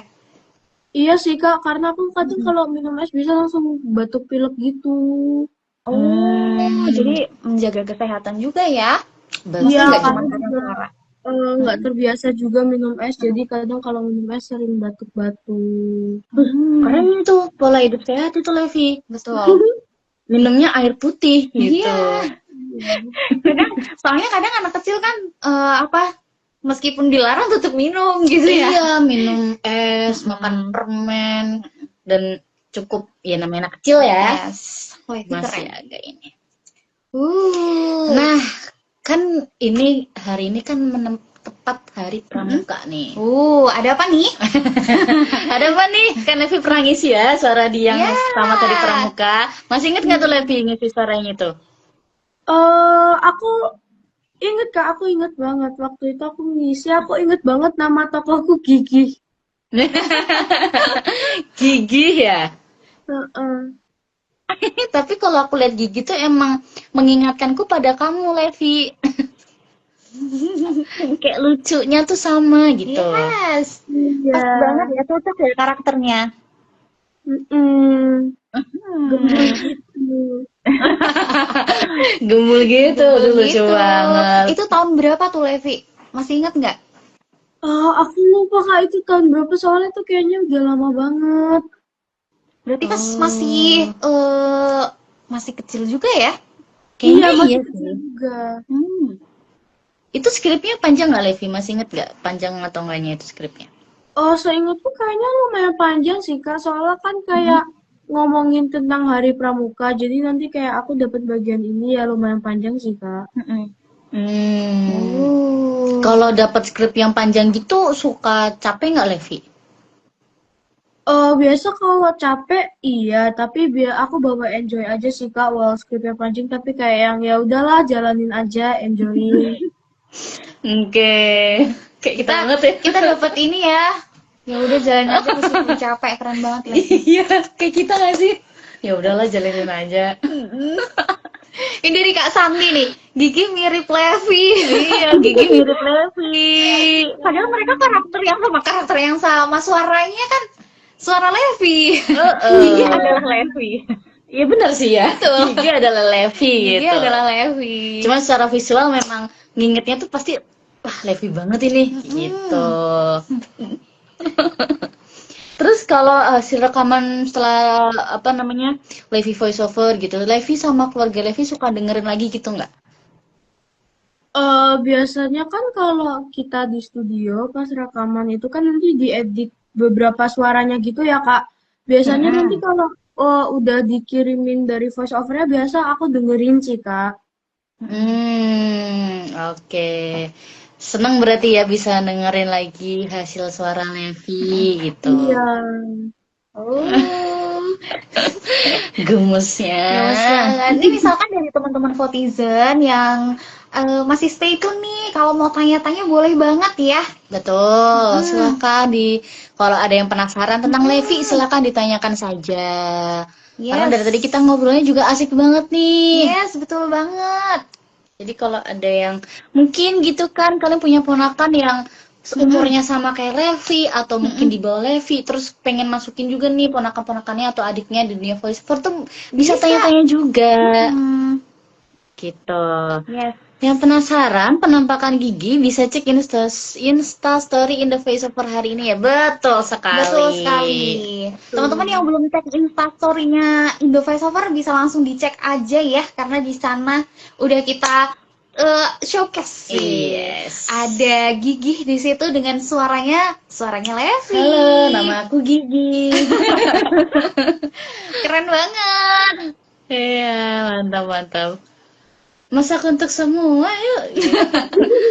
Iya sih Kak, karena aku kadang kalau minum es bisa langsung batuk pilek gitu. Oh, jadi menjaga kesehatan juga ya. Iya, Maksudnya nggak cuma karena karena juga suara. nggak terbiasa juga minum es, jadi kadang kalau minum es sering batuk-batuk. Keren Hmm, tuh pola hidup sehat itu Levi. betul. Minumnya air putih gitu. Iya. Soalnya kadang anak kecil kan apa meskipun dilarang tetap minum gitu ya. Iya, minum es, makan permen, dan cukup ya namanya anak kecil ya. Yes. Wah, itu Masih keren. agak ini. Nah, Nah, kan ini hari ini kan tepat hari pramuka nih. Mm-hmm. ada apa nih? Ada apa nih? Kan Levi pernah ngisi ya suara di yang Ya. sama tadi pramuka. Masih inget nggak tuh Levi ngisi suaranya itu? Aku inget Kak, aku inget banget waktu itu aku ngisi, aku inget banget nama tokohku Gigi. Gigi ya. Heeh. Tapi kalau aku lihat Gigi tuh emang mengingatkanku pada kamu, Levi. Kayak lucunya tuh sama gitu. Yes. Iya. Pas banget ya, cocok ya karakternya. Mm-mm. Gembul gitu. Gembul gitu, Betul lucu gitu. banget. Itu tahun berapa tuh Levi? Masih ingat nggak? Aku lupa Kak itu tahun berapa soalnya tuh kayaknya udah lama banget. Berarti pas masih kecil juga ya? Kayaknya Iya, masih iya kecil sih. juga. Itu skripnya panjang nggak, Levi? Masih inget nggak panjang atau enggaknya itu skripnya? Seingatku kayaknya lumayan panjang sih Kak, soalnya kan kayak ngomongin tentang Hari Pramuka, jadi nanti kayak aku dapat bagian ini ya lumayan panjang sih Kak. Kalau dapat skrip yang panjang gitu, suka capek nggak, Levi? Biasa kalau capek iya, tapi biar aku bawa enjoy aja sih Kak, walau skripnya panjang tapi kayak yang ya udahlah jalanin aja, enjoyin. Oke, kayak kita banget ya. Kita dapat ini ya. Ya udah jalan aja meskipun capek, keren banget Levi. Iya, kayak kita nggak sih? Ya udahlah, jalanin aja. Ini dari Kak Santi nih. Gigi mirip Levi. Iya, Gigi mirip Levi. Padahal mereka karakter yang sama, suaranya kan suara Levi. Gigi adalah Levi. Iya benar sih ya. Gigi adalah Levi Gigi gitu. adalah Levi. Cuma secara visual memang ngingetnya tuh pasti wah Levi banget ini gitu. Terus kalau hasil rekaman setelah apa namanya Levi voiceover gitu, Levi sama keluarga Levi suka dengerin lagi gitu nggak? Biasanya kan kalau kita di studio pas rekaman itu kan nanti diedit beberapa suaranya gitu ya Kak. Biasanya nanti kalau udah dikirimin dari voice overnya biasa aku dengerin sih Kak. Oke. Seneng berarti ya bisa dengerin lagi hasil suara Levi gitu. Iya. Gemusnya. Ini misalkan dari teman-teman Votizen yang masih stay tune nih, kalau mau tanya-tanya boleh banget ya. Betul, silakan kalau ada yang penasaran tentang Levi silakan ditanyakan saja. Karena dari tadi kita ngobrolnya juga asik banget nih. Yes, betul banget. Jadi kalau ada yang mungkin gitu kan kalian punya ponakan yang seumurnya sama kayak Levi atau mungkin di bawah Levi terus pengen masukin juga nih ponakan-ponakannya atau adiknya di dunia voiceover tuh bisa tanya-tanya juga. Gitu. Yes. Yang penasaran penampakan Gigi bisa cek Insta story in the voiceover hari ini ya. Betul sekali. Betul sekali. Teman-teman yang belum cek Insta story-nya Indo Voiceover bisa langsung dicek aja ya karena di sana udah kita showcase. Yes. Ada Gigi di situ dengan suaranya Levi. Halo, nama aku Gigi. Keren banget. Iya, mantap. Masak untuk semua, yuk.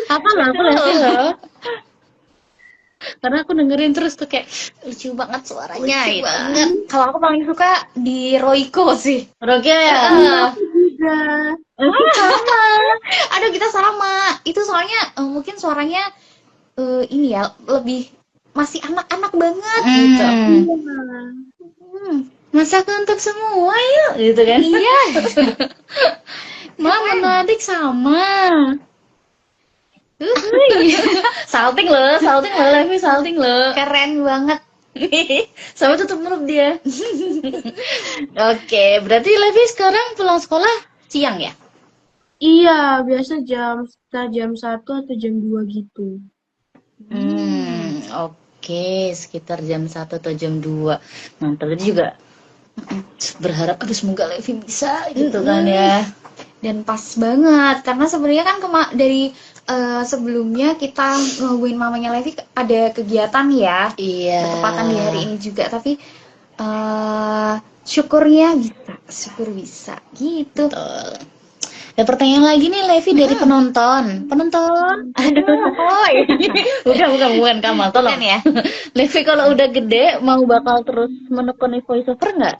Apa lah, aku Levi loh. Karena aku dengerin terus tuh kayak lucu banget suaranya. Lucu gitu. banget. Kalau aku paling suka di Royko sih. Roge ya? Juga. Sama. Aduh, kita sama. Itu soalnya mungkin suaranya ini ya lebih masih anak-anak banget gitu. Masak untuk semua yuk, gitu kan? Iya. Mama adik sama. Salting loh, Levi salting loh. Keren banget. Sampai tutup mulut dia. Oke, berarti Levi sekarang pulang sekolah siang ya? Iya, biasa sekitar jam 1 atau jam 2 gitu. Oke, sekitar jam 1 atau jam 2. Mantap, tadi juga berharap aduh semoga Levi bisa gitu kan ya. Dan pas banget karena sebenarnya kan dari sebelumnya kita ngehubungin mamanya Levi ada kegiatan ya, Iya. bertepatan di hari ini juga, tapi syukurnya syukur bisa gitu. Betul. Ada pertanyaan lagi nih Levi dari penonton. Aduh. Oh, Bukan Kamal, tolong. Bukan ya. Levi kalau udah gede mau bakal terus menekuni voiceover nggak?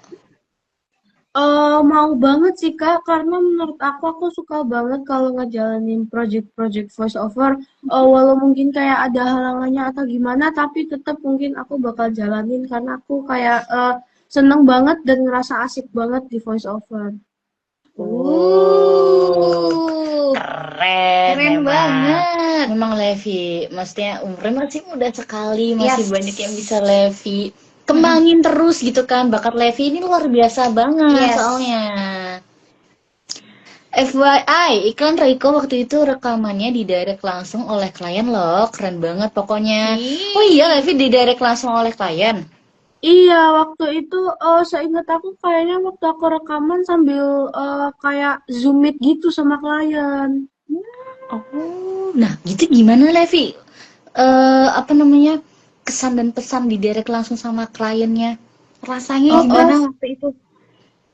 Mau banget sih Kak, karena menurut aku suka banget kalau ngejalanin project-project voice over. Walau mungkin kayak ada halangannya atau gimana, tapi tetap mungkin aku bakal jalanin karena aku kayak seneng banget dan ngerasa asik banget di voice over. Keren Keren banget. Memang Levi, maksudnya umurnya masih muda sekali, masih Yes. banyak yang bisa Levi kembangin terus gitu kan. Bakat Levi ini luar biasa banget Yes. soalnya. FYI, iklan Reiko waktu itu rekamannya didirect langsung oleh klien loh, keren banget pokoknya. Oh iya, Levi didirect langsung oleh klien. Iya, waktu itu seingat aku kayaknya waktu aku rekaman sambil kayak Zoom meet gitu sama klien. Oh, nah gitu gimana Levi? Apa namanya, kesan dan pesan didirect langsung sama kliennya? Rasanya gimana waktu itu?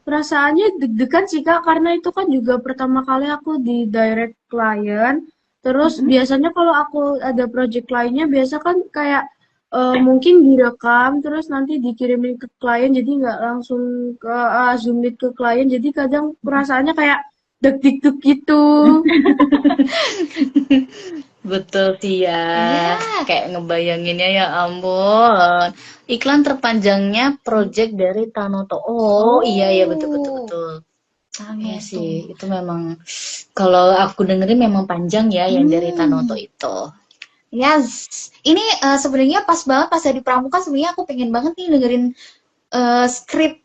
Perasaannya deg-degan sih Kak, karena itu kan juga pertama kali aku di direct klien. Terus biasanya kalau aku ada project lainnya, biasa kan kayak mungkin direkam, terus nanti dikirimin ke klien, jadi nggak langsung ke Zoom meet ke klien. Jadi kadang perasaannya kayak deg-deg gitu. Betul sih ya. Iya. Kayak ngebayanginnya ya ampun. Iklan terpanjangnya project dari Tanoto. Oh, iya betul. Iya sih, itu memang kalau aku dengerin memang panjang ya yang dari Tanoto itu. Yes, ini sebenarnya pas banget pas dari Pramuka, sebenarnya aku pengen banget nih dengerin skrip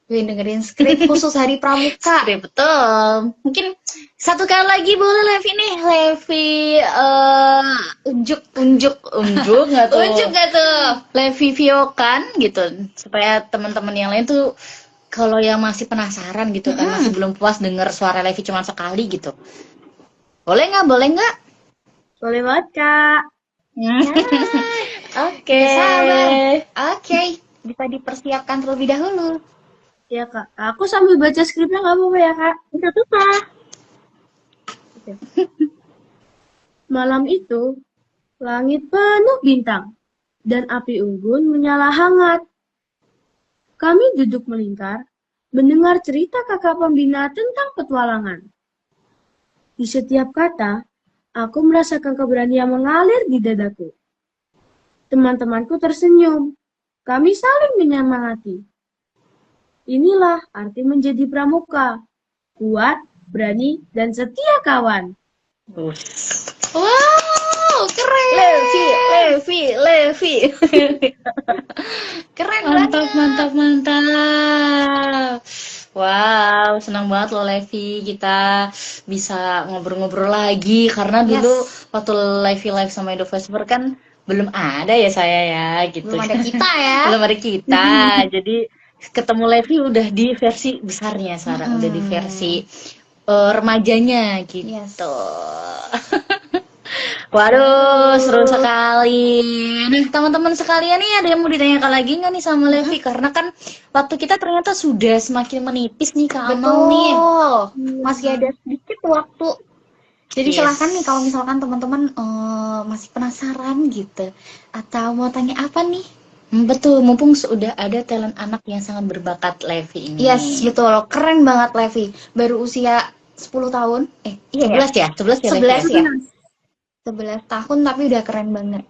khusus hari Pramuka. Skrip, betul. Mungkin satu kali lagi boleh Levi nih, Levi unjuk nggak tuh? Unjuk gak tuh? Levi Viokan gitu, supaya teman-teman yang lain tuh kalau yang masih penasaran gitu kan, masih belum puas denger suara Levi cuma sekali gitu. Boleh nggak? Boleh banget Kak. Oke. Sabar. Oke, bisa dipersiapkan terlebih dahulu. Ya Kak, aku sambil baca skripnya nggak apa-apa ya Kak? Nggak apa-apa. Malam itu, langit penuh bintang, dan api unggun menyala hangat. Kami duduk melingkar, mendengar cerita kakak pembina tentang petualangan. Di setiap kata, aku merasakan keberanian mengalir di dadaku. Teman-temanku tersenyum. Kami saling menyemangati. Inilah arti menjadi pramuka. Kuat, berani, dan setia kawan. Wow, keren. Levi. Keren Mantap. banget. Wow, senang banget loh Levi, kita bisa ngobrol-ngobrol lagi karena dulu waktu Levi live sama Indo Voiceover kan belum ada ya saya ya gitu. Belum ada kita ya. Belum ada kita. Jadi ketemu Levi udah di versi besarnya sekarang, udah di versi remajanya gitu. Yes. Waduh, seru sekali. Nah, teman-teman sekalian nih, ada yang mau ditanyakan lagi nggak nih sama Levi? Karena kan waktu kita ternyata sudah semakin menipis nih Kak Amal nih. Masih ada sedikit waktu. Jadi silahkan nih kalau misalkan teman-teman masih penasaran gitu atau mau tanya apa nih? Betul, mumpung sudah ada talent anak yang sangat berbakat Levi ini. Yes, betul. Keren banget Levi. Baru usia 10 tahun. 11 ya? 11 ya? 11 ya? 11 tahun tapi udah keren banget.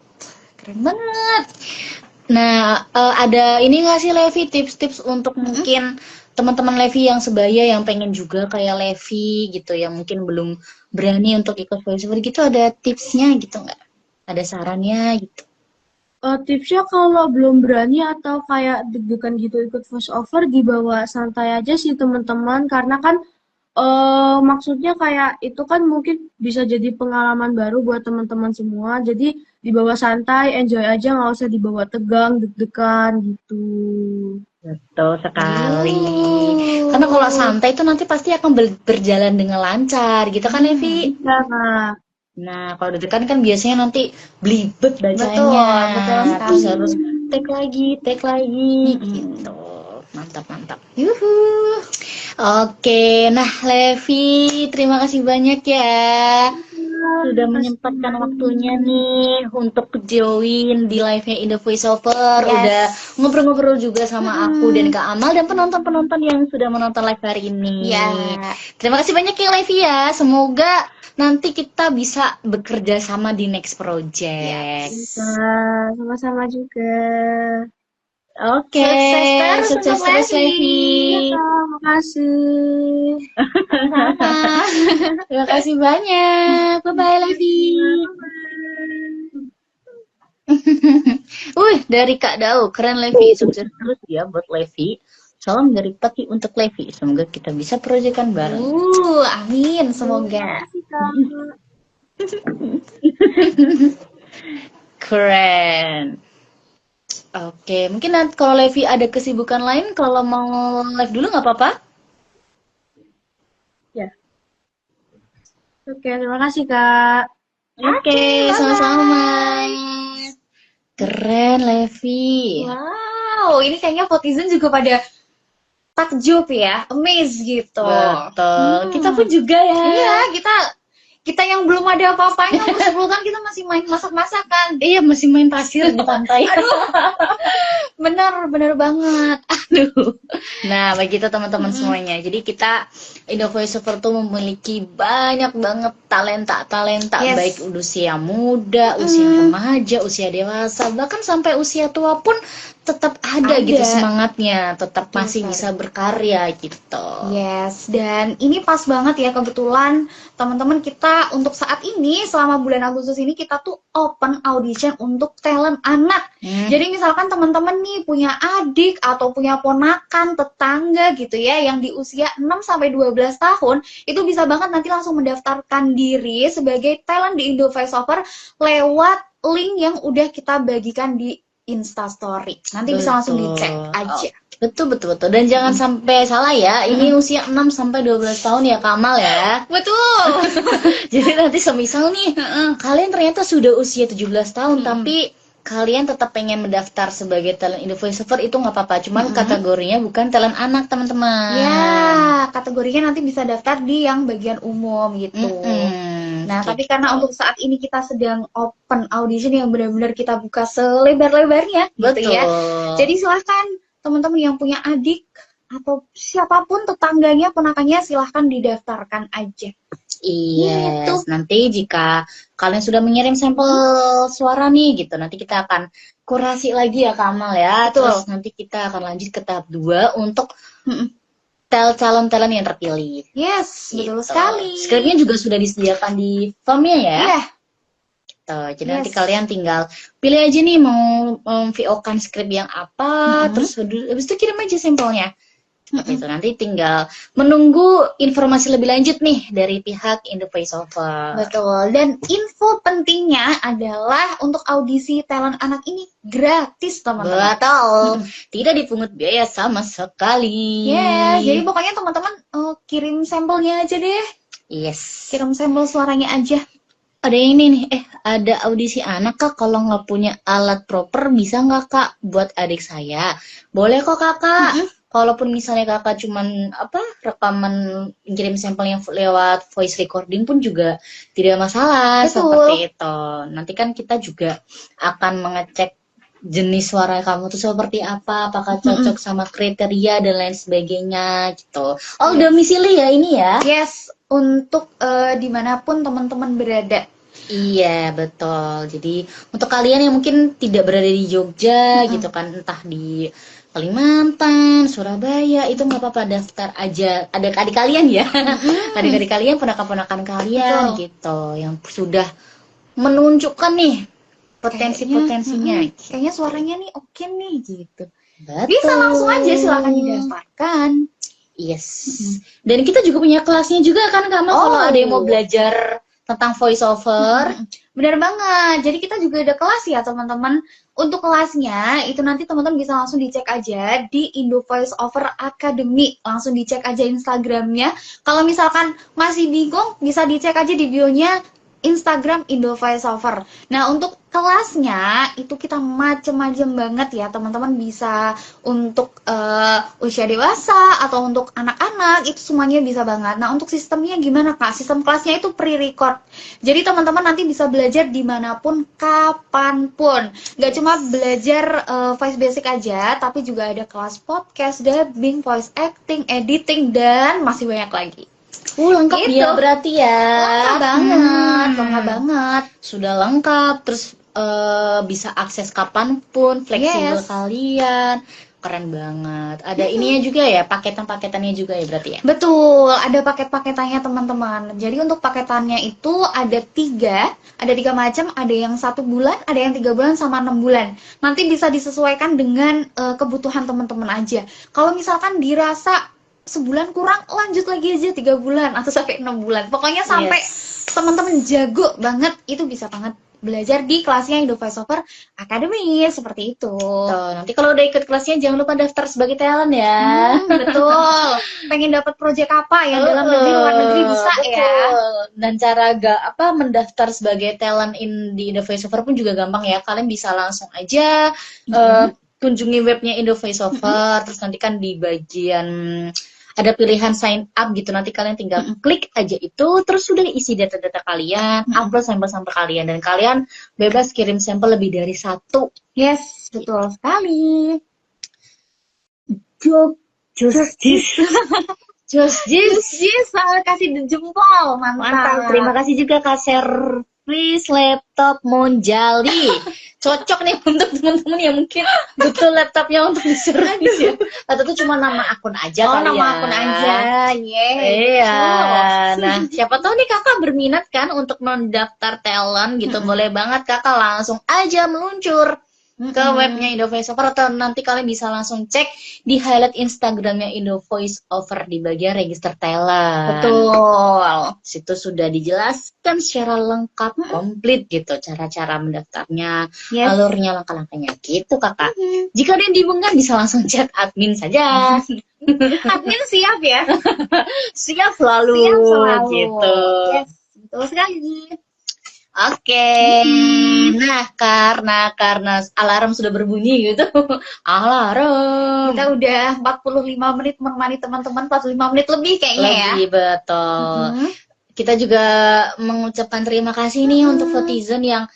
Keren banget. Nah, ada ini nggak sih Levi tips-tips untuk mungkin teman-teman Levi yang sebaya yang pengen juga kayak Levi gitu, yang mungkin belum berani untuk ikut voiceover gitu, ada tipsnya gitu nggak? Ada sarannya gitu? Tipsnya kalau belum berani atau kayak deg-degan gitu ikut voice over dibawa santai aja sih teman-teman karena kan maksudnya kayak itu kan mungkin bisa jadi pengalaman baru buat teman-teman semua. Jadi dibawa santai, enjoy aja, nggak usah dibawa tegang, deg-degan gitu. Betul sekali. Karena kalau santai itu nanti pasti akan berjalan dengan lancar, gitu kan Evi? Iya, Kak. Nah, kalau deg-degan kan biasanya nanti belibet Betul bacanya. Terus sekali. harus take lagi, gitu. Mantap. Yuhu. Oke, nah Levi, terima kasih banyak ya. Sudah menyempatkan waktunya nih untuk join di live-nya In The Voice Over. Yes. Udah ngobrol-ngobrol juga sama aku dan Kak Amal dan penonton-penonton yang sudah menonton live hari ini. Ya. Terima kasih banyak ya Levi ya. Semoga nanti kita bisa bekerja sama di next project. Bisa, sama-sama juga. Oke, Sukses sukses untuk Levi. Levi. Kak, makasih. Sama. Terima kasih banyak. Bye-bye Levi. Wih, dari Kak Dau, keren Levi. Sukses terus ya buat Levi. Salam dari Pati untuk Levi. Semoga kita bisa proyekan bareng. Amin, semoga. Keren. Oke, mungkin nanti kalau Levi ada kesibukan lain, kalau mau live dulu nggak apa-apa? Ya. Oke, terima kasih, Kak. Oke, sama-sama. Keren Levi. Wow, ini kayaknya Votizen juga pada takjub ya, amazed gitu. Betul. Kita pun juga ya. Iya, kita yang belum ada apa-apanya umur 10 tahun kita masih main masak-masakan. Iya, masih main pasir di pantai. Bener banget. Aduh. Nah, bagi kita teman-teman semuanya. Jadi kita Indo Voice Over tuh memiliki banyak banget talenta Yes. baik usia muda, usia remaja, usia dewasa, bahkan sampai usia tua pun tetap ada gitu semangatnya, tetap masih bisa berkarya gitu. Yes, dan ini pas banget ya kebetulan teman-teman kita untuk saat ini selama bulan Agustus ini kita tuh open audition untuk talent anak. Jadi misalkan teman-teman nih punya adik atau punya ponakan, tetangga gitu ya yang di usia 6 sampai 12 tahun, itu bisa banget nanti langsung mendaftarkan diri sebagai talent di Indo Voice Over lewat link yang udah kita bagikan di Instastory. Nanti bisa langsung dicek aja. Betul. Dan jangan sampai salah ya, ini usia 6 sampai 12 tahun ya Kamal ya. Betul. Jadi nanti semisal nih, kalian ternyata sudah usia 17 tahun tapi kalian tetap pengen mendaftar sebagai talent Indo Voice Over itu nggak apa-apa, cuman kategorinya bukan talent anak teman-teman. Ya, kategorinya nanti bisa daftar di yang bagian umum gitu. Nah, tapi karena untuk saat ini kita sedang open audition yang benar-benar kita buka selebar-lebarnya gitu ya. Jadi silahkan teman-teman yang punya adik atau siapapun tetangganya, ponakannya silahkan didaftarkan aja. Yes, nanti jika kalian sudah mengirim sampel suara nih gitu, nanti kita akan kurasi lagi ya Kamal ya. Terus nanti kita akan lanjut ke tahap 2 untuk calon-calon yang terpilih. Yes, gitu. betul sekali. Skripnya juga sudah disediakan di formnya ya. Iya. Gitu. Jadi nanti kalian tinggal pilih aja nih mau VO-kan skrip yang apa, terus habis itu kirim aja sampelnya. Gitu. Nanti tinggal menunggu informasi lebih lanjut nih dari pihak Indo Voice Over. Betul. Dan info pentingnya adalah untuk audisi talent anak ini gratis, teman-teman. Betul. Tidak dipungut biaya sama sekali. Yes, jadi pokoknya teman-teman kirim sampelnya aja deh. Yes. Kirim sampel suaranya aja. Ada ini nih, ada audisi anak Kak, kalau nggak punya alat proper bisa nggak Kak buat adik saya? Boleh kok Kakak. Kalaupun misalnya Kakak cuman rekaman kirim sampelnya lewat voice recording pun juga tidak masalah. Seperti itu. Nanti kan kita juga akan mengecek jenis suara kamu tuh seperti apa, apakah cocok sama kriteria dan lain sebagainya gitu. Oh, domisili ya ini ya? Yes, untuk dimanapun teman-teman berada. Iya, betul. Jadi untuk kalian yang mungkin tidak berada di Jogja gitu kan, entah di Kalimantan, Surabaya, itu nggak apa-apa, daftar aja adik-adik kalian ya. Adik-adik kalian, ponakan-ponakan kalian gitu yang sudah menunjukkan nih potensinya. Kayaknya suaranya nih oke nih gitu. Betul. Bisa langsung aja silakan didaftarkan. Yes. Dan kita juga punya kelasnya juga kan Kak Amal, kalau ada yang mau belajar tentang voice over. Benar banget. Jadi kita juga ada kelas ya teman-teman. Untuk kelasnya itu nanti teman-teman bisa langsung dicek aja di Indo Voice Over Academy. Langsung dicek aja Instagramnya. Kalau misalkan masih bingung bisa dicek aja di bio-nya Instagram Indo Voice Over. Nah untuk kelasnya itu kita macem-macem banget ya teman-teman, bisa untuk usia dewasa atau untuk anak-anak itu semuanya bisa banget. Nah untuk sistemnya gimana Kak? Sistem kelasnya itu pre-record. Jadi teman-teman nanti bisa belajar dimanapun, kapanpun. Gak cuma belajar voice basic aja, tapi juga ada kelas podcast, dubbing, voice acting, editing, dan masih banyak lagi. Lengkap Gitu. ya berarti ya. Lengkap banget. Sudah lengkap, terus bisa akses kapanpun, fleksibel Yes. kalian. Keren banget. Ada ininya juga ya, paketan-paketannya juga ya berarti ya. Betul, ada paket-paketannya teman-teman. Jadi untuk paketannya itu ada tiga macam, ada yang 1 bulan, ada yang 3 bulan, sama 6 bulan. Nanti bisa disesuaikan dengan kebutuhan teman-teman aja. Kalau misalkan dirasa sebulan kurang, lanjut lagi aja 3 bulan atau sampai 6 bulan. Pokoknya sampai teman-teman jago banget, itu bisa banget belajar di kelasnya Indo Voice Over Academy seperti itu. Tuh, nanti kalau udah ikut kelasnya jangan lupa daftar sebagai talent ya. Betul. Pengen dapat proyek apa yang dalam negeri, luar negeri bisa ya. Betul. Dan cara mendaftar sebagai talent di Indo Voice Over pun juga gampang ya. Kalian bisa langsung aja kunjungi webnya Indo Voice Over, terus nanti kan di bagian ada pilihan sign up gitu, nanti kalian tinggal klik aja itu, terus sudah isi data-data kalian, upload sampel-sampel kalian, dan kalian bebas kirim sampel lebih dari 1. Yes, betul sekali. Just kasih jempol, Mantap. Terima kasih juga Kak Servis Laptop Monjali. Cocok nih untuk teman-teman yang mungkin butuh laptopnya untuk diservis ya. Atau itu cuma nama akun aja kali nama ya. akun aja. Iya. Nah, siapa tahu nih Kakak berminat kan untuk mendaftar talent gitu. Boleh banget Kakak langsung aja meluncur ke webnya Indo Voice Over, atau nanti kalian bisa langsung cek di highlight Instagramnya Indo Voice Over di bagian register talent. Betul. Situ sudah dijelaskan secara lengkap, komplit gitu, cara-cara mendaftarnya, alurnya, langkah-langkahnya gitu Kakak. Jika ada yang dibingungkan bisa langsung chat admin saja. Admin siap ya. Siap selalu. Gitu. Yes, betul sekali. Oke. Nah, karena alarm sudah berbunyi gitu. Alarm. Kita udah 45 menit menemani teman-teman, 45 menit lebih kayaknya ya. Lagi betul. Kita juga mengucapkan terima kasih nih untuk netizen yang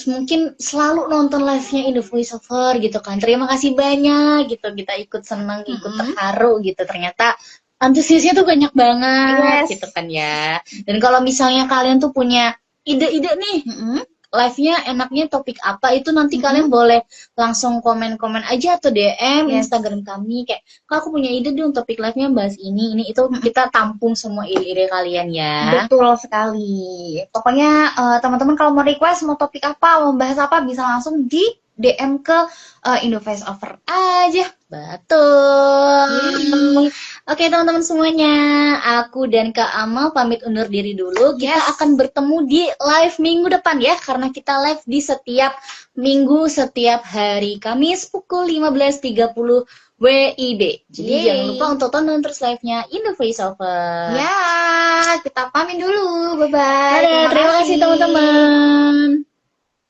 mungkin selalu nonton live-nya Indo Voice Over gitu kan. Terima kasih banyak gitu. Kita ikut senang, ikut terharu gitu. Ternyata antusiasnya tuh banyak banget gitu kan ya. Dan kalau misalnya kalian tuh punya ide-ide nih, live-nya enaknya topik apa, itu nanti kalian boleh langsung komen-komen aja atau DM Instagram kami kayak, Kak aku punya ide dong topik live-nya bahas ini itu kita tampung semua ide-ide kalian ya. Betul sekali. Pokoknya teman-teman kalau mau request mau topik apa, mau bahas apa, bisa langsung di DM ke Indo Voice Over aja. Betul. Oke teman-teman semuanya, aku dan Kak Amal pamit undur diri dulu. Kita akan bertemu di live minggu depan ya, karena kita live di setiap minggu, setiap hari Kamis pukul 15.30 WIB. Jadi jangan lupa untuk tonton terus live-nya Indo Voice Over. Ya, kita pamit dulu. Bye-bye. Terima kasih teman-teman.